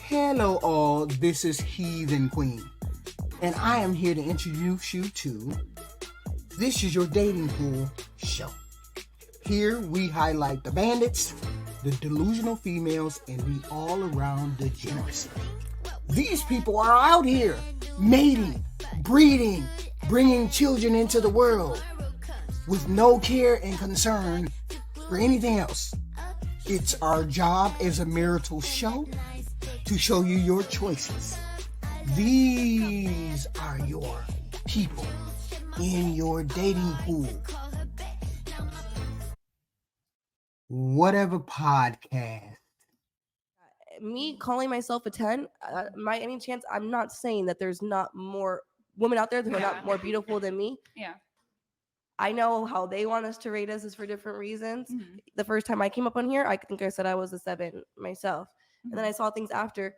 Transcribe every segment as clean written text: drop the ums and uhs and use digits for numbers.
Hello, all. This is Heathen Queen, and I am here to introduce you to This Is Your Dating Pool show. Here we highlight the bandits, the delusional females, and the all-around degeneracy. These people are out here mating, breeding, bringing children into the world with no care and concern for anything else. It's our job as a marital show to show you your choices. These are your people in your dating pool. Whatever podcast. Me calling myself a 10, by any chance, I'm not saying that there's not more women out there that are not more beautiful than me. Yeah. I know how they want us to rate us is for different reasons. Mm-hmm. The first time I came up on here, I think I said I was a 7 myself. Mm-hmm. And then I saw things after.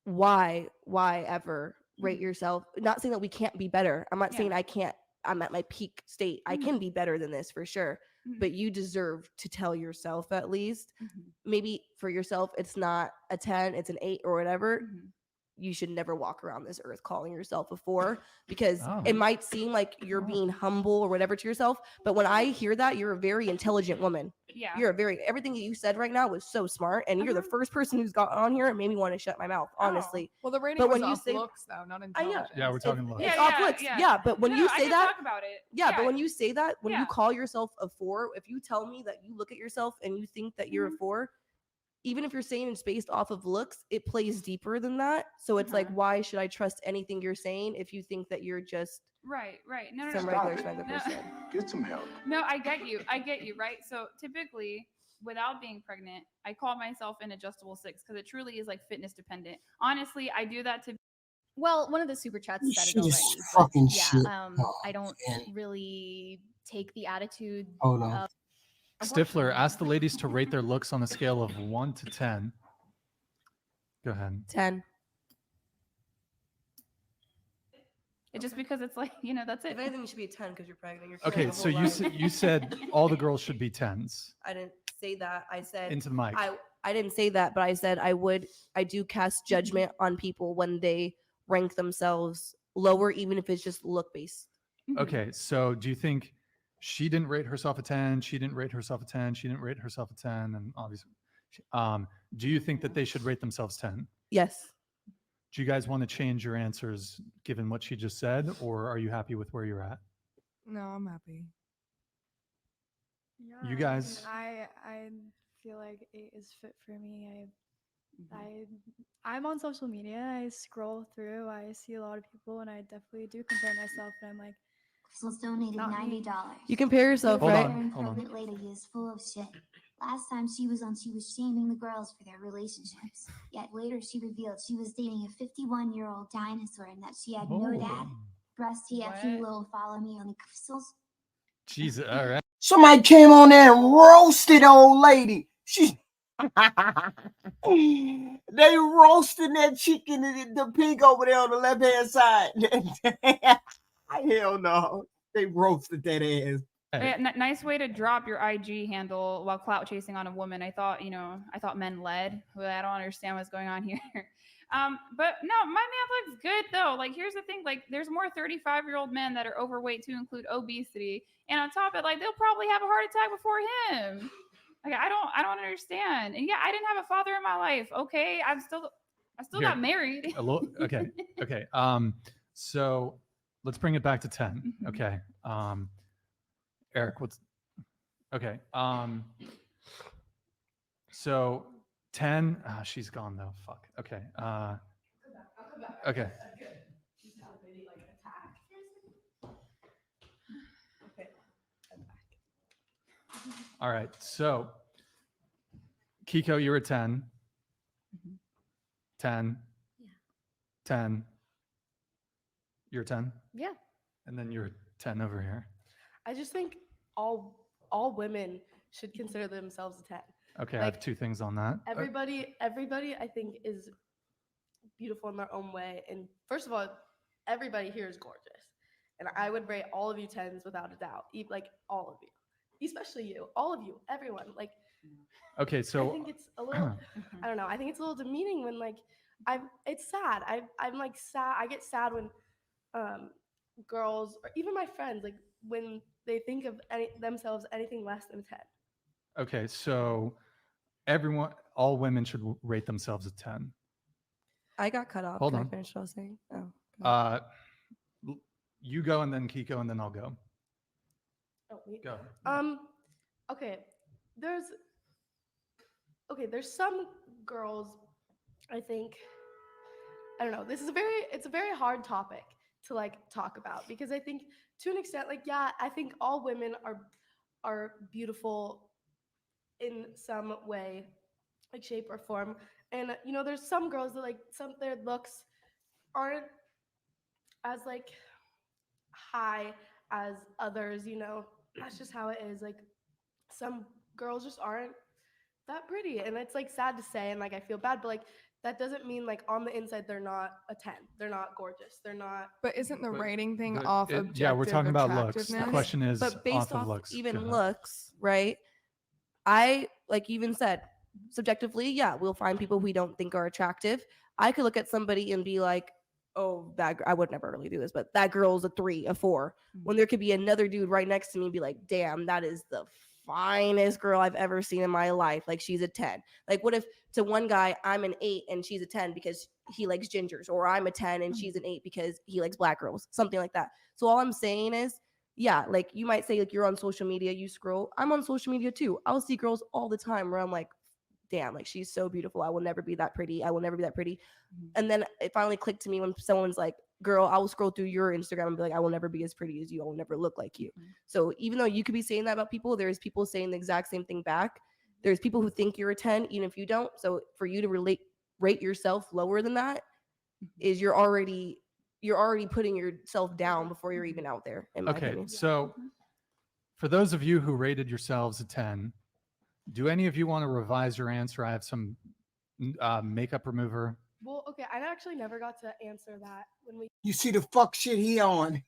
Why ever rate yourself? Not saying that we can't be better. I'm not saying I can't. I'm at my peak state. I can be better than this for sure. But you deserve to tell yourself at least. Maybe for yourself, it's not a 10, it's an 8 or whatever. You should never walk around this earth calling yourself a 4 because it might seem like you're being humble or whatever to yourself. But when I hear that, you're a very intelligent woman. Yeah. You're everything that you said right now was so smart. And you're the first person who's got on here and made me want to shut my mouth, honestly. Well, the rating was off looks, though, not intelligence. Yeah, we're talking looks. It's off looks. Yeah, but when you say that, talk about it. but when you say that, when you call yourself a 4, if you tell me that you look at yourself and you think that you're a 4, even if you're saying it's based off of looks, it plays deeper than that. So it's like, why should I trust anything you're saying if you think that you're just right? No, some regular expensive person? Get some help. No, I get you, right? So typically, without being pregnant, I call myself an adjustable 6 because it truly is like fitness dependent. Honestly, I do that to. Well, one of the super chats said it Shit already. is fucking shit. I don't really take the attitude. Hold on. Stifler, ask the ladies to rate their looks on a scale of 1 to 10. Go ahead. 10. It's just because it's like, that's it. If anything, you should be a 10 because you're pregnant. Okay, so you said all the girls should be 10s. I didn't say that. I said Into the mic. I didn't say that, but I said I do cast judgment on people when they rank themselves lower, even if it's just look based. Okay, so do you think she didn't rate herself a 10, she didn't rate herself a 10, she didn't rate herself a 10, and obviously, do you think that they should rate themselves 10? Yes. Do you guys want to change your answers given what she just said, or are you happy with where you're at? No, I'm happy. Yeah, You guys? I feel like 8 is fit for me. I'm on social media. I scroll through. I see a lot of people, and I definitely do compare myself. And I'm like, Crystal's donated $90. You compare yourself, Hold right? on. Pregnant lady is full of shit. Last time she was on, she was shaming the girls for their relationships. Yet later she revealed she was dating a 51-year-old dinosaur and that she had no dad. Breast TFU will follow me on the crystals. Jesus, all right. Somebody came on there and roasted old lady. She they roasted that chicken, the pig over there on the left hand side. Hell no. They roasted that ass. Yeah, nice way to drop your IG handle while clout chasing on a woman. I thought men led. I don't understand what's going on here. But no, my man looks good though. Like, here's the thing: like, there's more 35-year-old men that are overweight to include obesity, and on top of it, like, they'll probably have a heart attack before him. Like, I don't understand. And yeah, I didn't have a father in my life. Okay, I still Here. got married. Okay. So let's bring it back to 10. Okay. Eric, okay. So 10, she's gone though. Fuck. Okay. Okay. All right. So Kiko, you're a 10. 10. Yeah. 10. You're a 10? Yeah. And then you're a 10 over here. I just think all women should consider themselves a 10. Okay, I have 2 things on that. Everybody I think is beautiful in their own way. And first of all, everybody here is gorgeous. And I would rate all of you 10s without a doubt. Like, all of you. especially you, all of you, everyone. Like, Okay, I so think it's a little, I don't know. I think it's a little demeaning when like, it's sad. I'm like sad. I get sad when girls or even my friends, like when they think of themselves anything less than 10. okay, so all women should rate themselves a 10. I got cut off. Hold Can on. I finish what I was saying? Oh. Go ahead. You go and then Kiko and then I'll go. Oh, wait. Go. Okay. There's some girls, I think, I don't know. It's a very hard topic to like talk about because I think to an extent, like, yeah, I think all women are beautiful in some way, like shape or form. And you know, there's some girls that like their looks aren't as like high as others, you know. That's just how it is. Like some girls just aren't that pretty, and it's like sad to say, and like I feel bad, but like that doesn't mean like on the inside they're not a 10. They're not gorgeous. They're not. But isn't the But- rating thing but off it- objective yeah, we're talking about looks. The attractiveness? question is But based off off of looks. even Go ahead. looks, right? I, like you even said, subjectively, yeah, we'll find people we don't think are attractive. I could look at somebody and be like, oh, I would never really do this, but that girl's a 3, a 4. When there could be another dude right next to me and be like, damn, that is the finest girl I've ever seen in my life. Like, she's a 10. Like, what if to one guy I'm an 8 and she's a 10 because he likes gingers, or I'm a 10 and she's an 8 because he likes black girls, something like that. So all I'm saying is, yeah, like you might say like you're on social media, you scroll. I'm on social media too. I'll see girls all the time where I'm like, damn, like she's so beautiful. I will never be that pretty. I will never be that pretty. And then it finally clicked to me when someone's like, girl, I will scroll through your Instagram and be like, I will never be as pretty as you. I will never look like you. So even though you could be saying that about people, there's people saying the exact same thing back. There's people who think you're a 10, even if you don't. So for you to rate yourself lower than that is you're already putting yourself down before you're even out there, in my Okay, opinion. so for those of you who rated yourselves a 10, do any of you want to revise your answer? I have some makeup remover. Well, okay, I actually never got to answer that when we. You see the fuck shit he on.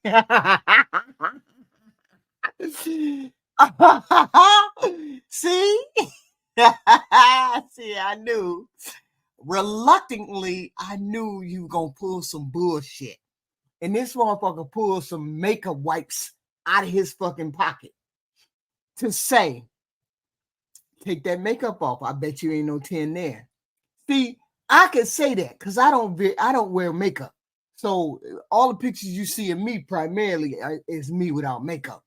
See? See, I knew. Reluctantly, I knew you were gonna pull some bullshit. And this motherfucker pulled some makeup wipes out of his fucking pocket to say, take that makeup off. I bet you ain't no 10 there. See, I could say that because I don't wear makeup. So all the pictures you see of me primarily is me without makeup.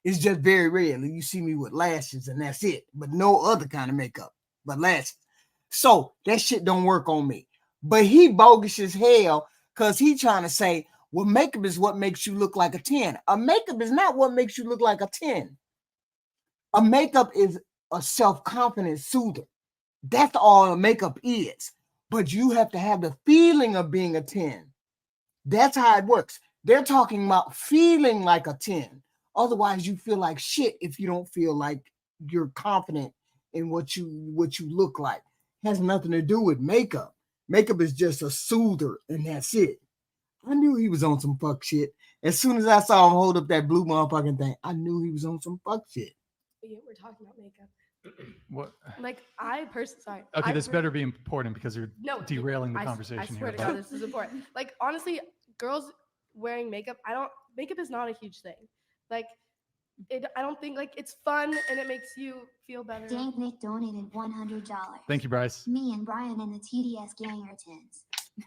It's just very rarely you see me with lashes and that's it. But no other kind of makeup but lashes. So that shit don't work on me. But he bogus as hell because he trying to say, well, makeup is what makes you look like a 10. A makeup is not what makes you look like a 10. A makeup is a self-confidence soother. That's all a makeup is. But you have to have the feeling of being a 10. That's how it works. They're talking about feeling like a 10. Otherwise, you feel like shit if you don't feel like you're confident in what you look like. It has nothing to do with makeup. Makeup is just a soother, and that's it. I knew he was on some fuck shit. As soon as I saw him hold up that blue motherfucking thing, I knew he was on some fuck shit. Yeah, we're talking about makeup. What? Like I personally, sorry. Okay, this better be important because you're derailing the I conversation swear here. to God, this is important. Like honestly, girls wearing makeup, makeup is not a huge thing. Like I don't think like it's fun and it makes you feel better. Dave Nick donated $100. Thank you, Bryce. Me and Brian and the TDS gang are 10s.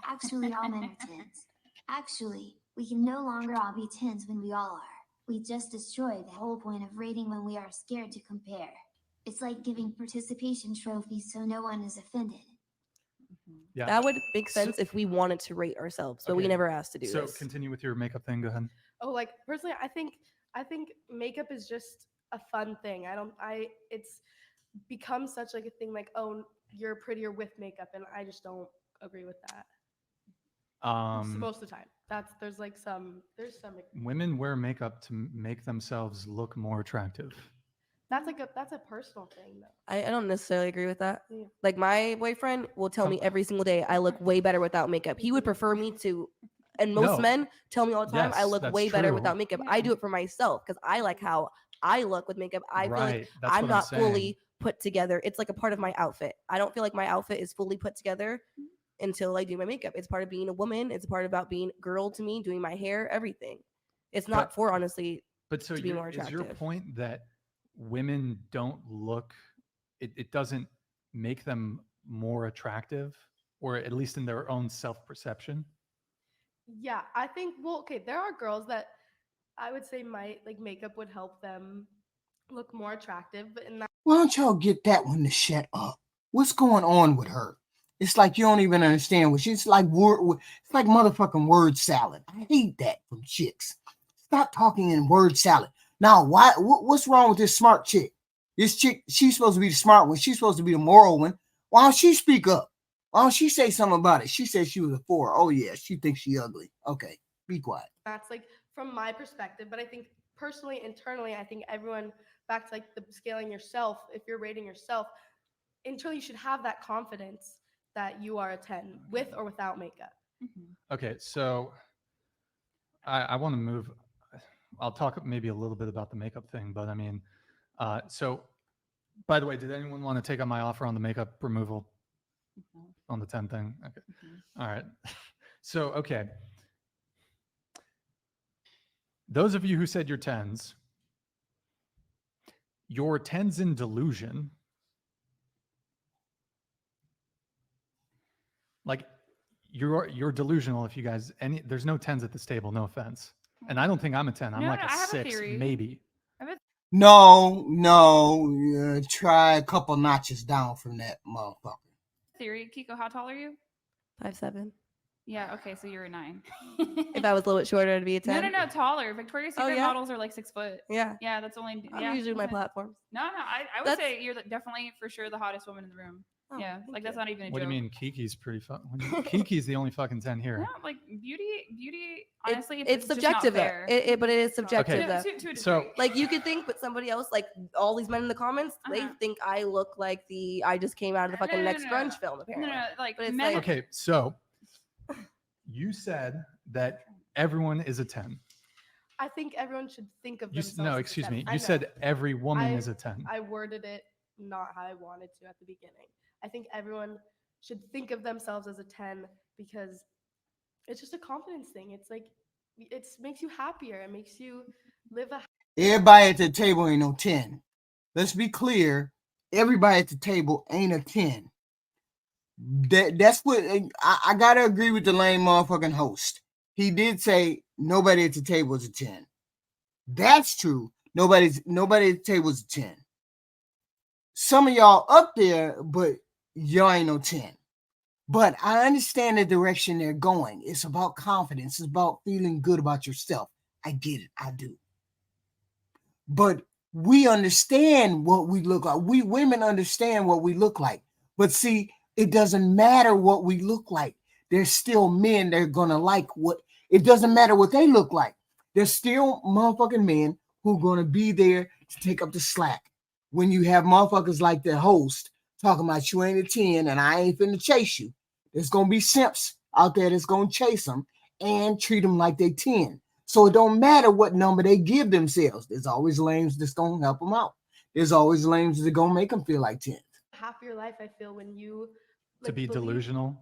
Actually, all men are 10s. Actually, we can no longer all be 10s when we all are. We just destroyed the whole point of rating when we are scared to compare. It's like giving participation trophies so no one is offended. Yeah. That would make sense if we wanted to rate ourselves, but we Okay. never asked to do So this. continue with your makeup thing. Go ahead. Oh, like personally, I think makeup is just a fun thing. It's become such like a thing. Like, oh, you're prettier with makeup, and I just don't agree with that. Most of the time, there's some. Women wear makeup to make themselves look more attractive. That's a personal thing though. I don't necessarily agree with that. Yeah. Like my boyfriend will tell me every single day I look way better without makeup. He would prefer me to, and most men tell me all the time I look way better without makeup. I do it for myself because I like how I look with makeup. I feel like Right. That's I'm what I'm not saying. fully put together. It's like a part of my outfit. I don't feel like my outfit is fully put together until I do my makeup. It's part of being a woman. It's part about being girl to me, doing my hair, everything. It's not for honestly But so to be more is your attractive. point that women don't look, it doesn't make them more attractive, or at least in their own self-perception? Yeah, I think, well, okay, there are girls that I would say might like makeup would help them look more attractive, but in that Why don't y'all get that one to shut up? What's going on with her? It's like you don't even understand what she's like. It's like motherfucking word salad. I hate that from chicks. Stop talking in word salad. Now, why? What's wrong with this smart chick? This chick, she's supposed to be the smart one. She's supposed to be the moral one. Why don't she speak up? Why don't she say something about it? She said she was a 4. Oh yeah, she thinks she ugly. Okay, be quiet. that's like from my perspective, but I think personally, internally, I think everyone back to like the scaling yourself. If you're rating yourself, internally, you should have that confidence that you are a 10 with or without makeup. Okay, so I want to move. I'll talk maybe a little bit about the makeup thing, but I mean, so by the way, did anyone want to take on my offer on the makeup removal on the 10 thing? Okay. All right. So, okay. Those of you who said your 10s, your 10s in delusion, like you're delusional if you guys, there's no 10s at this table, no offense. And I don't think I'm a 10. I'm No, like no, a I have a 6, theory. maybe. No, try a couple notches down from that motherfucker. Theory, Kiko, how tall are you? 5'7". Yeah, okay, so you're a 9. If I was a little bit shorter, it'd be a 10. No, taller. Victoria's Secret models are like 6 foot. Yeah. Yeah, that's only. I'm usually my platforms. No, I would say you're definitely for sure the hottest woman in the room. Oh, yeah, like that's not even a joke. What do you mean? Kiki's pretty fun. Kiki's the only fucking 10 here. No, like beauty. Honestly, it's subjective though. But it is subjective though. To a So degree. Like you could think, but somebody else, like all these men in the comments, they think I look like I just came out of the fucking next grunge film. Apparently, like but it's men. Okay, so you said that everyone is a 10. I think everyone should think of themselves. No, as a excuse 10. me. I You know. said every woman is a 10. I worded it not how I wanted to at the beginning. I think everyone should think of themselves as a 10 because it's just a confidence thing. It's like it makes you happier. It makes you live a. Everybody at the table ain't no 10. Let's be clear. Everybody at the table ain't a 10. That's what I gotta agree with the lame motherfucking host. He did say nobody at the table is a 10. That's true. Nobody at the table is a 10. Some of y'all up there, but y'all ain't no 10. But I understand the direction they're going. It's about confidence. It's about feeling good about yourself. I get it. I do. But we understand what we look like. We women understand what we look like. But see, it doesn't matter what we look like. There's still men that are going to like what. It doesn't matter what they look like. There's still motherfucking men who are going to be there to take up the slack. When you have motherfuckers like the host talking about you ain't a 10 and I ain't finna chase you. There's going to be simps out there that's going to chase them and treat them like they 10. So it don't matter what number they give themselves. There's always lames that's going to help them out. There's always lames that are going to make them feel like 10. Half your life, I feel, when you To be delusional.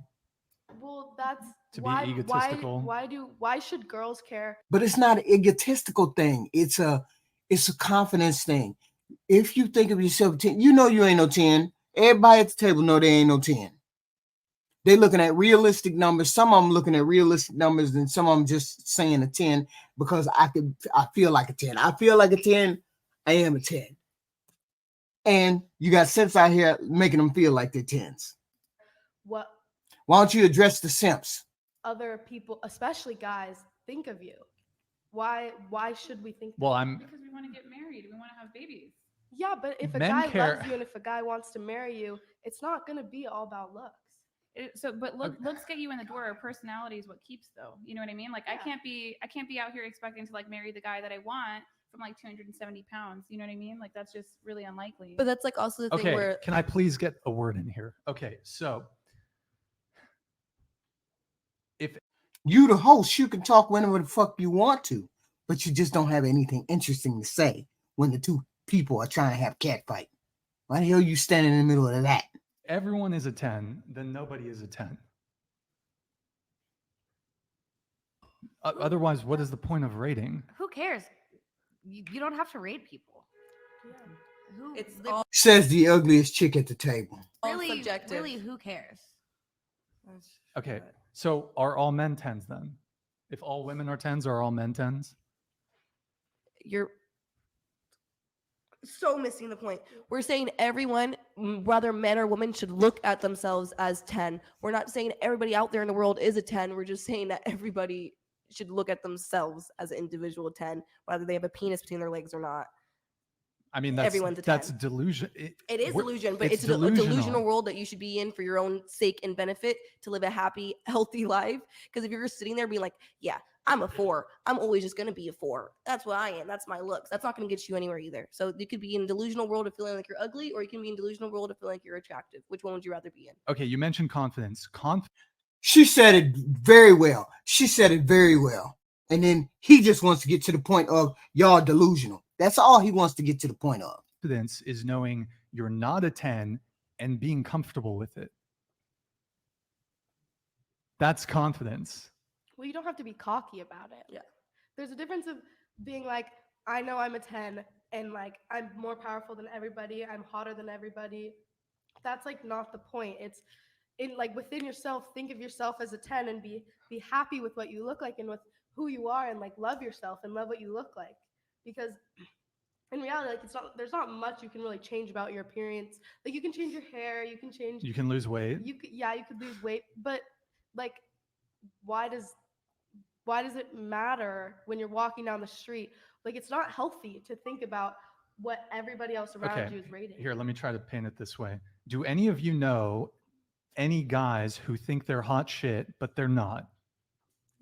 Well, that's to why, be egotistical. Why should girls care? But it's not an egotistical thing. It's a confidence thing. If you think of yourself 10, you know you ain't no 10. Everybody at the table know they ain't no 10. They're looking at realistic numbers. Some of them looking at realistic numbers, and some of them just saying a 10 because I feel like a 10. I feel like a 10. I am a 10. And you got simps out here making them feel like they're 10s. What? Why don't you address the simps? Other people, especially guys, think of you. Why should we think? Well, because we want to get married. We want to have babies. Yeah, but if a Men guy care. loves you and if a guy wants to marry you, it's not gonna be all about looks. But looks get you in the door. Our personality is what keeps, though. You know what I mean? Like I can't be out here expecting to like marry the guy that I want from like 270 pounds. You know what I mean? Like that's just really unlikely. But that's like also the thing where. Can I please get a word in here? Okay, so if you the host, you can talk whenever the fuck you want to, but you just don't have anything interesting to say. when the two people are trying to have cat fight? Why the hell you standing in the middle of that? Everyone is a 10, then nobody is a 10. Otherwise, what is the point of rating? Who cares? You don't have to rate people. Says the ugliest chick at the table. Really, really, who cares? Okay, so are all men 10s then? If all women are 10s, are all men 10s? You're so missing the point. We're saying everyone, whether men or women, should look at themselves as 10. We're not saying everybody out there in the world is a 10. We're just saying that everybody should look at themselves as an individual 10, whether they have a penis between their legs or not. I mean, that's delusion. It is delusion, but it's a delusional world that you should be in for your own sake and benefit to live a happy, healthy life. Because if you're sitting there being like, yeah, I'm a 4, I'm always just going to be a 4. That's what I am. That's my looks. That's not going to get you anywhere either. So you could be in a delusional world of feeling like you're ugly, or you can be in a delusional world of feeling like you're attractive. Which one would you rather be in? Okay, you mentioned confidence. She said it very well. And then he just wants to get to the point of y'all delusional. That's all he wants to get to the point of. Confidence is knowing you're not a 10 and being comfortable with it. That's confidence. Well, you don't have to be cocky about it. Yeah. There's a difference of being like, I know I'm a 10 and like I'm more powerful than everybody. I'm hotter than everybody. That's like not the point. It's in like within yourself, think of yourself as a 10 and be happy with what you look like and with who you are, and like love yourself and love what you look like. Because in reality, like there's not much you can really change about your appearance. Like you can change your hair, you can lose weight. You could lose weight, but like why does it matter when you're walking down the street? Like it's not healthy to think about what everybody else around you is rating. Here, let me try to paint it this way. Do any of you know any guys who think they're hot shit, but they're not?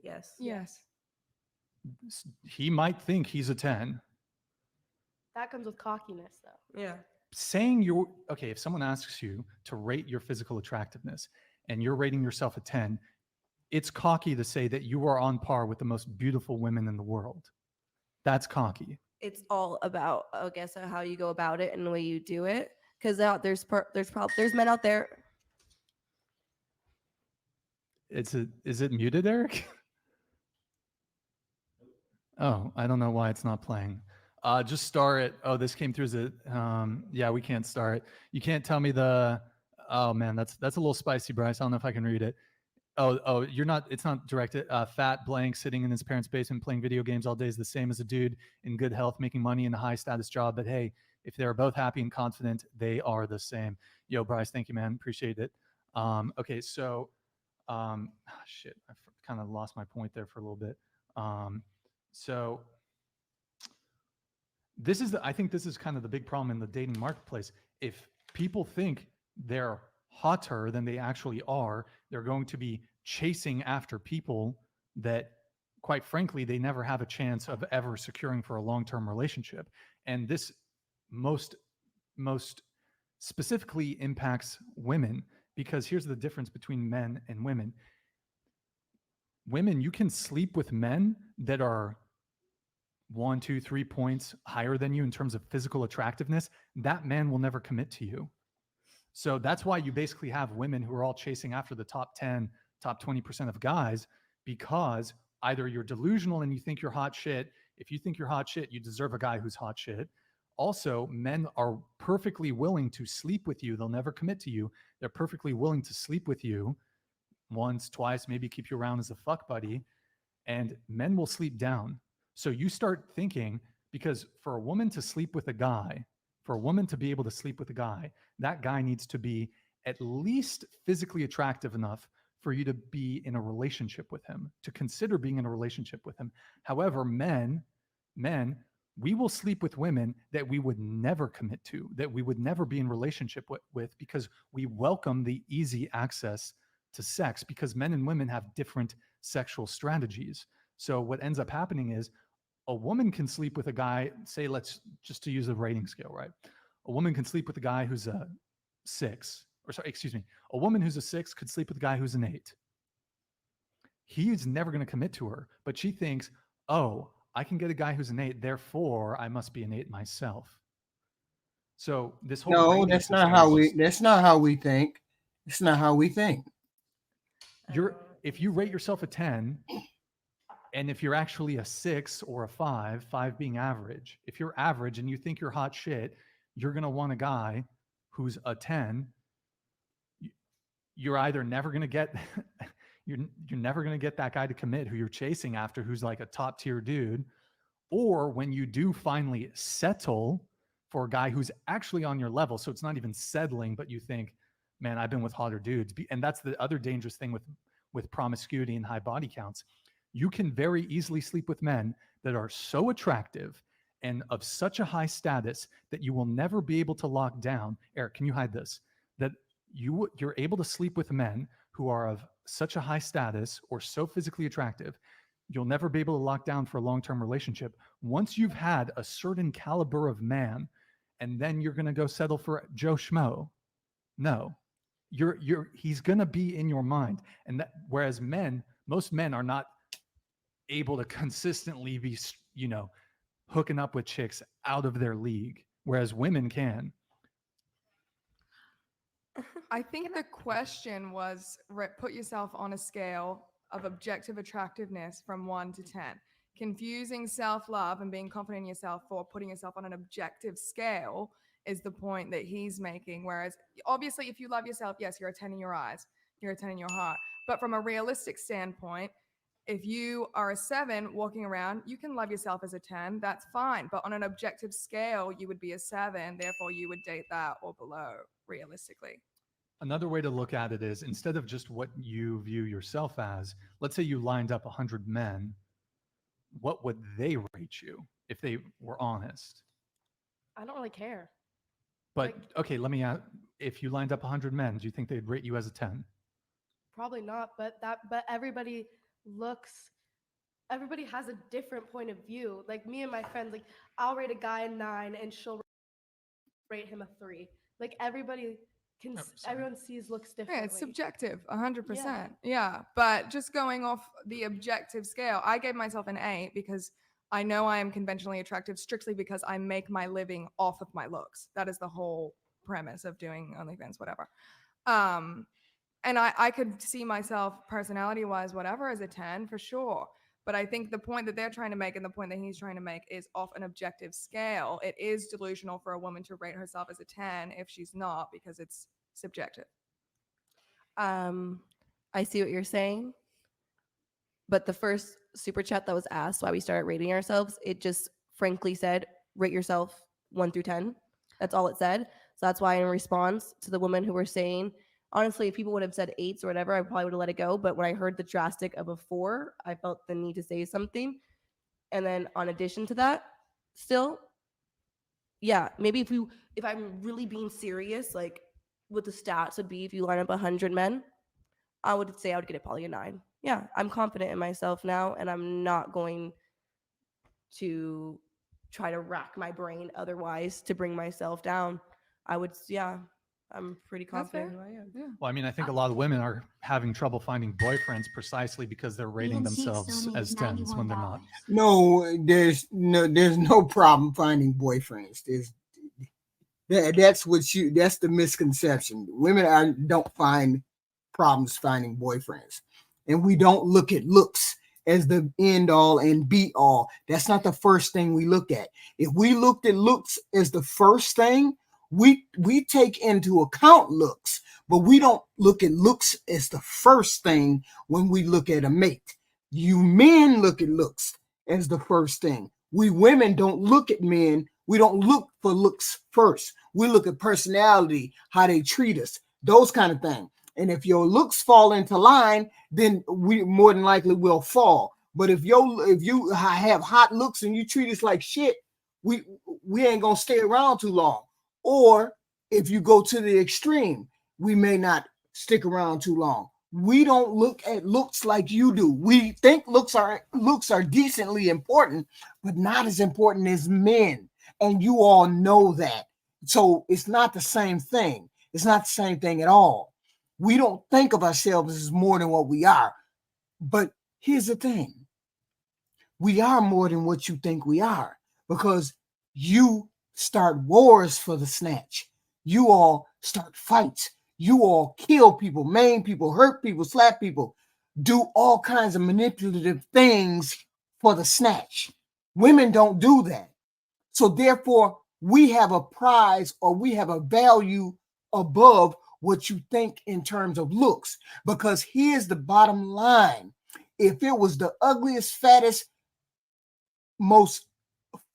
Yes. He might think he's a 10. That comes with cockiness, though. Yeah. Saying if someone asks you to rate your physical attractiveness and you're rating yourself a 10, it's cocky to say that you are on par with the most beautiful women in the world. That's cocky. It's all about, I guess, how you go about it and the way you do it. Because there's men out there. Is it muted, Eric? Oh, I don't know why it's not playing. Just star it. Oh, this came through as a, we can't star it. You can't tell me oh man, that's a little spicy, Bryce. I don't know if I can read it. Oh, it's not directed. Fat blank sitting in his parents' basement playing video games all day is the same as a dude in good health making money in a high status job. But hey, if they're both happy and confident, they are the same. Yo, Bryce, thank you, man. Appreciate it. Okay, so, shit, I kind of lost my point there for a little bit. So I think this is kind of the big problem in the dating marketplace. If people think they're hotter than they actually are, they're going to be chasing after people that, quite frankly, they never have a chance of ever securing for a long-term relationship. And this most specifically impacts women, because here's the difference between men and women. Women, you can sleep with men that are 1, 2, 3 points higher than you in terms of physical attractiveness. That man will never commit to you. So that's why you basically have women who are all chasing after the top 10, top 20% of guys, because either you're delusional and you think you're hot shit. If you think you're hot shit, you deserve a guy who's hot shit. Also, men are perfectly willing to sleep with you. They'll never commit to you. They're perfectly willing to sleep with you once, twice, maybe keep you around as a fuck buddy. And men will sleep down. So you start thinking, because for a woman to sleep with a guy, for a woman to be able to sleep with a guy, that guy needs to be at least physically attractive enough for you to be in a relationship with him, to consider being in a relationship with him. However, men, we will sleep with women that we would never commit to, that we would never be in relationship with, because we welcome the easy access to sex, because men and women have different sexual strategies. So what ends up happening is a woman can sleep with a guy, say, let's just to use a rating scale, right? A woman can sleep with a guy who's a 6, a woman who's a 6 could sleep with a guy who's an 8. He's never going to commit to her, but she thinks, oh, I can get a guy who's an 8, therefore I must be an 8 myself. So this whole No, that's not how we think. It's not how we think. If you rate yourself a 10, and if you're actually a 6 or a 5 being average, if you're average and you think you're hot shit, you're going to want a guy who's a 10. You're either never going to get you're never going to get that guy to commit who you're chasing after, who's like a top tier dude, or when you do finally settle for a guy who's actually on your level, so it's not even settling, but you think, man, I've been with hotter dudes. And that's the other dangerous thing with promiscuity and high body counts. You can very easily sleep with men that are so attractive and of such a high status that you will never be able to lock down. Eric, can you hide this? That you're able to sleep with men who are of such a high status or so physically attractive, you'll never be able to lock down for a long-term relationship. Once you've had a certain caliber of man, and then you're going to go settle for Joe Schmo. No, he's going to be in your mind. And whereas most men are not able to consistently be, hooking up with chicks out of their league, whereas women can. I think the question was put yourself on a scale of objective attractiveness from 1 to 10. Confusing self-love and being confident in yourself for putting yourself on an objective scale is the point that he's making. Whereas obviously if you love yourself, yes, you're a 10 in your eyes, you're a 10 in your heart. But from a realistic standpoint, if you are a 7 walking around, you can love yourself as a 10, that's fine. But on an objective scale, you would be a 7, therefore you would date that or below, realistically. Another way to look at it is, instead of just what you view yourself as, let's say you lined up 100 men, what would they rate you if they were honest? I don't really care. But okay, let me ask, if you lined up 100 men, do you think they'd rate you as a 10? Probably not, but everybody has a different point of view. Like me and my friends, like I'll rate a guy a 9 and she'll rate him a 3. Like everyone sees looks differently. Yeah, it's subjective, 100%. Yeah, but just going off the objective scale, I gave myself an 8 because I know I am conventionally attractive strictly because I make my living off of my looks. That is the whole premise of doing OnlyFans, whatever. And I could see myself personality-wise, whatever, as a 10 for sure. But I think the point that they're trying to make and the point that he's trying to make is off an objective scale. It is delusional for a woman to rate herself as a 10 if she's not, because it's subjective. I see what you're saying. But the first super chat that was asked why we started rating ourselves, it just frankly said, rate yourself 1 through 10. That's all it said. So that's why in response to the women who were saying, honestly, if people would have said 8s or whatever, I probably would have let it go. But when I heard the drastic of a 4, I felt the need to say something. And then on addition to that, still, yeah, maybe if I'm really being serious, like what the stats would be if you line up 100 men, I would say I would get it probably a 9. Yeah, I'm confident in myself now, and I'm not going to try to rack my brain otherwise to bring myself down. I'm pretty confident who I am. Yeah. Well, I mean, I think a lot of women are having trouble finding boyfriends precisely because they're rating themselves as 10s when they're not. No, there's no problem finding boyfriends. That's the misconception. Women don't find problems finding boyfriends, and we don't look at looks as the end all and be all. That's not the first thing we look at. If we looked at looks as the first thing, we take into account looks, but we don't look at looks as the first thing when we look at a mate. You men look at looks as the first thing. We women don't look at men. We don't look for looks first. We look at personality, how they treat us, those kind of things. And if your looks fall into line, then we more than likely will fall. But if you have hot looks and you treat us like shit, we ain't gonna stay around too long. Or if you go to the extreme, we may not stick around too long. We don't look at looks like you do. We think looks are decently important, but not as important as men. And you all know that. So it's not the same thing. It's not the same thing at all. We don't think of ourselves as more than what we are. But here's the thing. we are more than what you think we are, because you start wars for the snatch. You all start fights. You all kill people, maim people, hurt people, slap people, do all kinds of manipulative things for the snatch. Women don't do that. So therefore, we have a prize, or we have a value above what you think in terms of looks. Because here's the bottom line. If it was the ugliest, fattest, most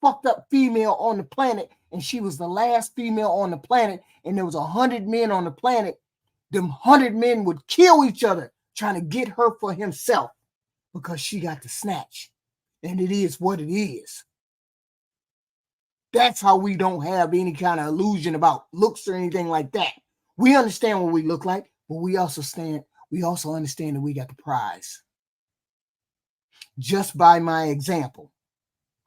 fucked up female on the planet, and she was the last female on the planet, and there was 100 men on the planet, them 100 men would kill each other trying to get her for himself, because she got the snatch. And it is what it is. That's how we don't have any kind of illusion about looks or anything like that. We understand what we look like, but we also understand that we got the prize. Just by my example,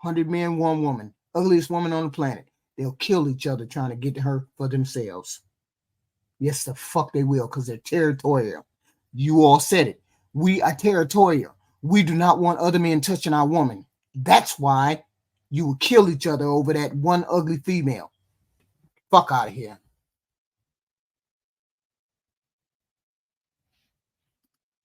100 men, 1 woman, ugliest woman on the planet. They'll kill each other trying to get her for themselves. Yes, the fuck they will, because they're territorial. You all said it. We are territorial. We do not want other men touching our woman. That's why you will kill each other over that one ugly female. Fuck out of here.